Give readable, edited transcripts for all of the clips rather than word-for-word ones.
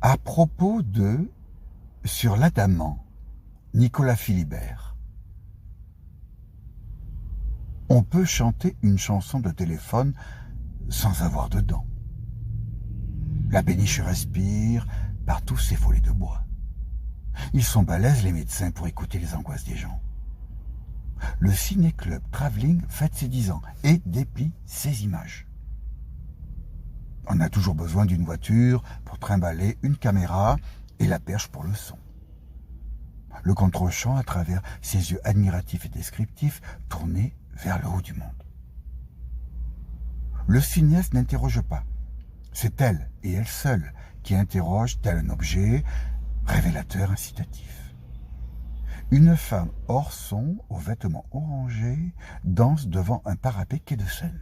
À propos de Sur l'Adamant, Nicolas Philibert. On peut chanter une chanson de téléphone sans avoir de dents. La péniche respire par tous ces volets de bois. Ils sont balèzes, les médecins, pour écouter les angoisses des gens. Le ciné-club Travelling fête ses 10 ans et déplie ses images. On a toujours besoin d'une voiture pour trimballer une caméra et la perche pour le son. Le contre-champ à travers ses yeux admiratifs et descriptifs tournés vers le haut du monde. Le cinéaste n'interroge pas. C'est elle et elle seule qui interroge tel un objet révélateur incitatif. Une femme hors son, aux vêtements orangés, danse devant un parapet quai de Seine.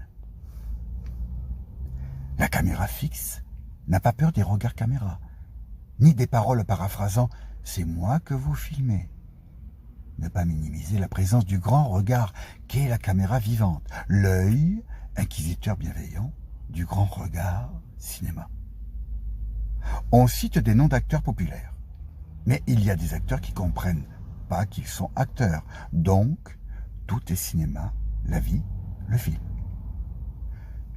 La caméra fixe n'a pas peur des regards caméra, ni des paroles paraphrasant « c'est moi que vous filmez ». Ne pas minimiser la présence du grand regard qu'est la caméra vivante, l'œil, inquisiteur bienveillant, du grand regard cinéma. On cite des noms d'acteurs populaires, mais il y a des acteurs qui comprennent pas qu'ils sont acteurs, donc tout est cinéma, la vie, le film.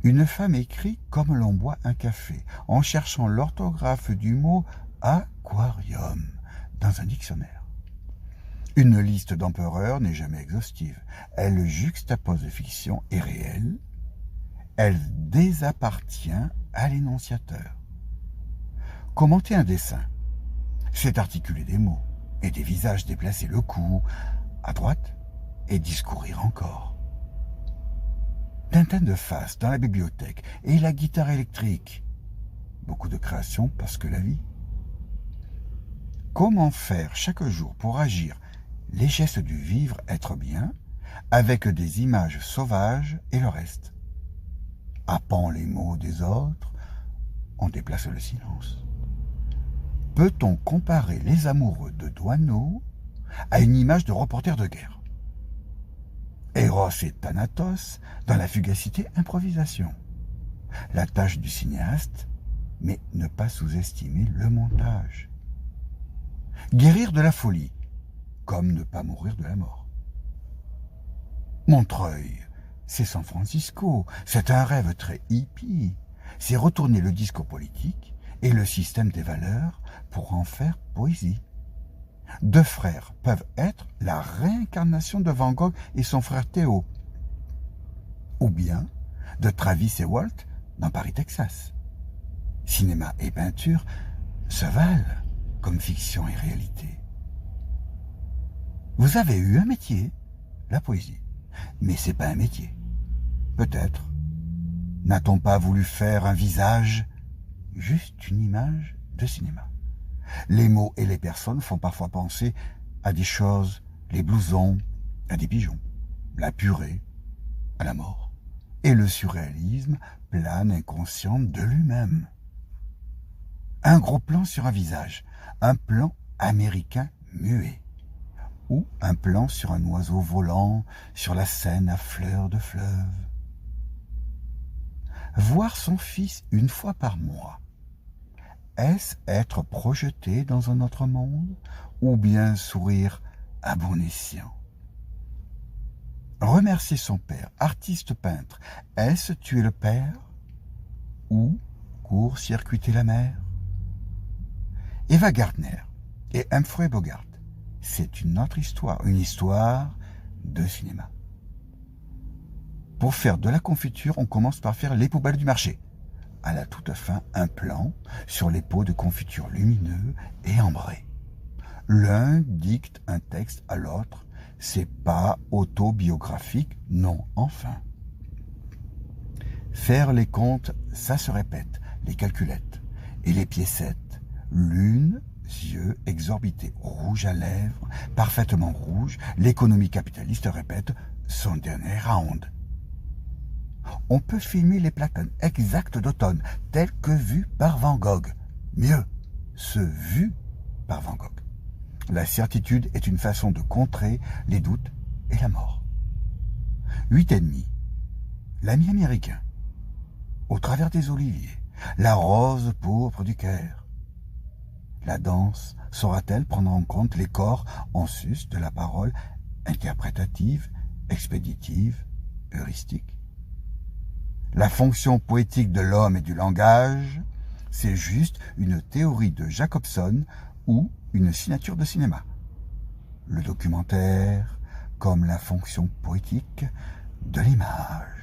Une femme écrit comme l'on boit un café, en cherchant l'orthographe du mot aquarium dans un dictionnaire. Une liste d'empereurs n'est jamais exhaustive. Elle juxtapose fiction et réel. Elle désappartient à l'énonciateur. Commenter un dessin, c'est articuler des mots et des visages, déplacer le cou à droite et discourir encore. Tintin de face dans la bibliothèque et la guitare électrique. Beaucoup de créations parce que la vie. Comment faire chaque jour pour agir les gestes du vivre, être bien, avec des images sauvages et le reste. Happant les mots des autres, on déplace le silence. Peut-on comparer les amoureux de Douaneau à une image de reporter de guerre? Eros et Thanatos dans la fugacité improvisation. La tâche du cinéaste, mais ne pas sous-estimer le montage. Guérir de la folie, comme ne pas mourir de la mort. Montreuil, c'est San Francisco, c'est un rêve très hippie. C'est retourner le discours politique et le système des valeurs pour en faire poésie. Deux frères peuvent être la réincarnation de Van Gogh et son frère Théo, ou bien de Travis et Walt dans Paris, Texas. Cinéma et peinture se valent comme fiction et réalité. Vous avez eu un métier, la poésie, mais c'est pas un métier. Peut-être n'a-t-on pas voulu faire un visage, juste une image de cinéma. Les mots et les personnes font parfois penser à des choses, les blousons, à des pigeons, la purée, à la mort. Et le surréalisme plane inconscient de lui-même. Un gros plan sur un visage, un plan américain muet, ou un plan sur un oiseau volant sur la Seine à fleur de fleuve. Voir son fils une fois par mois, est-ce être projeté dans un autre monde ou bien sourire à bon escient? Remercier son père, artiste peintre, est-ce tuer le père ou court-circuiter la mer? Eva Gardner et Humphrey Bogart, c'est une autre histoire, une histoire de cinéma. Pour faire de la confiture, on commence par faire les poubelles du marché. À la toute fin, un plan sur les pots de confiture lumineux et ambrés. L'un dicte un texte à l'autre. C'est pas autobiographique, non, enfin. Faire les comptes, ça se répète, les calculettes et les piécettes. Lune, yeux exorbités, rouge à lèvres, parfaitement rouge, l'économie capitaliste répète son dernier round. On peut filmer les platanes exactes d'automne, tels que vus par Van Gogh. Mieux, ceux vus par Van Gogh. La certitude est une façon de contrer les doutes et la mort. 8,5. L'ami américain. Au travers des oliviers. La rose pourpre du Caire. La danse saura-t-elle prendre en compte les corps en sus de la parole interprétative, expéditive, heuristique? La fonction poétique de l'homme et du langage, c'est juste une théorie de Jacobson ou une signature de cinéma. Le documentaire comme la fonction poétique de l'image.